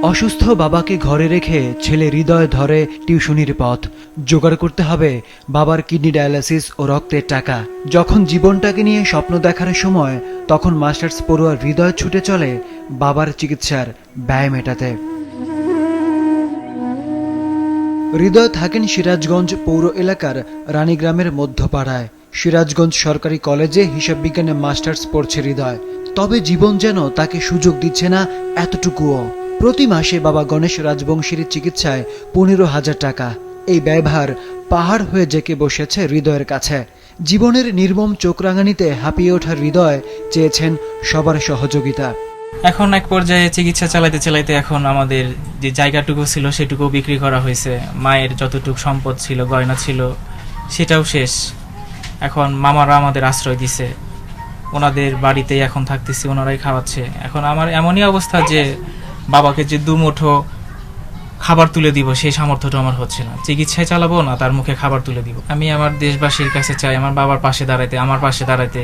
অসুস্থ বাবাকে ঘরে রেখে ছেলে হৃদয় ধরে টিউশনির পথ। জোগাড় করতে হবে বাবার কিডনি ডায়ালাইসিস ও রক্তের টাকা। যখন জীবনটাকে নিয়ে স্বপ্ন দেখার সময়, তখন মাস্টার্স পড়ুয়ার হৃদয় ছুটে চলে বাবার চিকিৎসার ব্যয় মেটাতে। হৃদয় থাকেন সিরাজগঞ্জ পৌর এলাকার রানীগ্রামের মধ্যপাড়ায়। সিরাজগঞ্জ সরকারি কলেজে হিসাব বিজ্ঞানে মাস্টার্স পড়ছে হৃদয়। তবে জীবন যেন তাকে সুযোগ দিচ্ছে না এতটুকুও। প্রতি মাসে বাবা গণেশ রাজবংশীর চিকিৎসায় 15,000 টাকা। এই ব্যয়ভার পাহাড় হয়ে জেঁকে বসেছে হৃদয়ের কাছে। জীবনের নির্মম চোখরাঙানিতে হাঁপিয়ে ওঠা হৃদয় চেয়েছেন সবার সহযোগিতা। এখন এক পর্যায়ে চিকিৎসা চালাইতে চালাইতে এখন আমাদের যে জায়গাটুকু ছিল সেটুকু বিক্রি করা হয়েছে। মায়ের যতটুকু সম্পদ ছিল, গয়না ছিল, সেটাও শেষ। এখন মামারা আমাদের আশ্রয় দিছে, ওনাদের বাড়িতেই এখন থাকতেছি, ওনারাই খাওয়াচ্ছে। এখন আমার এমনই অবস্থা যে বাবাকে যে দুমুঠো খাবার তুলে দিব সেই সামর্থ্যটা আমার হচ্ছে না। চিকিৎসায় চালাবো না তার মুখে খাবার তুলে দিব। আমি আমার দেশবাসীর কাছে চাই আমার বাবার পাশে দাঁড়াইতে, আমার পাশে দাঁড়াইতে,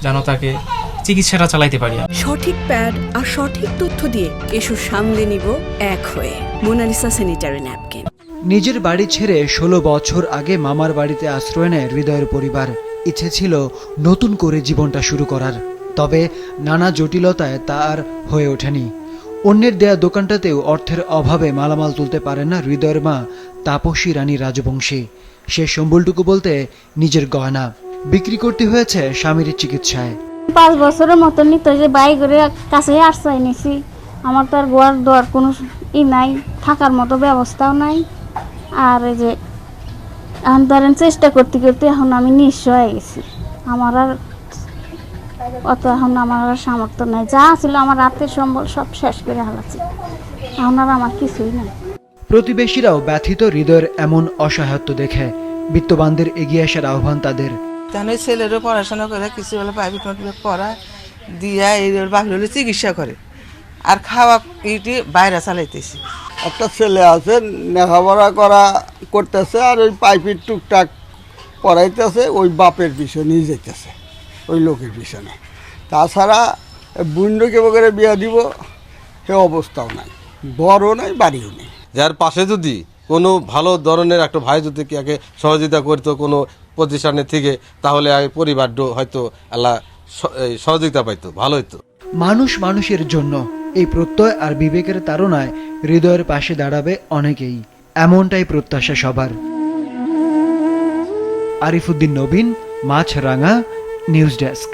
যেন তাকে চিকিৎসাটা চালাইতে পারি। সঠিক প্যাড আর সঠিক তথ্য দিয়ে এসব সামলে নিব এক হয়ে। Monalisa sanitary napkin. নিজের বাড়ি ছেড়ে 16 বছর আগে মামার বাড়িতে আশ্রয় নেয় হৃদয়ের পরিবার। ইচ্ছে ছিল নতুন করে জীবনটা শুরু করার, তবে নানা জটিলতায় তা আর হয়ে ওঠেনি। অন্যের দেয়া দোকানটাতেও অর্থের অভাবে মালামাল তুলতে পারেন না হৃদয়ের মা তাপসী রানী রাজবংশী। সে সম্বলটুকু বলতে নিজের গয়না বিক্রি করতে হয়েছে স্বামীর চিকিৎসায়। 5 বছরের মতো নিত যে বাই করে কাছে আশ্রয় নিছি। আমার তো আর গোয়ার দোয়ার কোনো নাই, থাকার মতো ব্যবস্থাও নাই। আর এই যে এখন ধরেন চেষ্টা করতে করতে এখন আমি নিঃস্ব হয়ে গেছি। আমার আর অত এখন আমার আর সামর্থ্য নাই। যা ছিল আমার রাতের সম্বল সব শেষ করে হালাচ্ছি। এখন আর আমার কিছুই নাই। প্রতিবেশীরাও ব্যথিত হৃদয়ের এমন অসহায়ত্ব দেখে। বিত্তবানদের এগিয়ে আসার আহ্বান তাদের। তাহলে ছেলেরও পড়াশোনা করে কিছু বলে প্রাইভেট পড়া দিয়া এই বাহিরে চিকিৎসা করে আর খাওয়া ইটি বাইরে চালাইতেছি। একটা ছেলে আছে লেখাপড়া করতেছে আর ওই পাইপের টুকটাক পড়াইতেছে, ওই বাপের পিছনে নিয়ে যেতেছে, ওই লোকের পিছনে। তাছাড়া বুন্ডকে বগেরে বিয়া দিব সে অবস্থাও নাই, বড়ও নাই বাড়িও নেই। যার পাশে যদি কোনো ভালো ধরনের একটা ভাই যদি একে সহযোগিতা করতো কোনো প্রতিষ্ঠানের থেকে, তাহলে পরিবার হয়তো আল্লাহ সহযোগিতা পাইতো, ভালো হইতো। মানুষ মানুষের জন্য, এই প্রত্যয় আর বিবেকের তাড়নায় হৃদয়ের পাশে দাঁড়াবে অনেকেই, এমনটাই প্রত্যাশা সবার। আরিফুদ্দিন নবীন, মাছরাঙা, নিউজ ডেস্ক।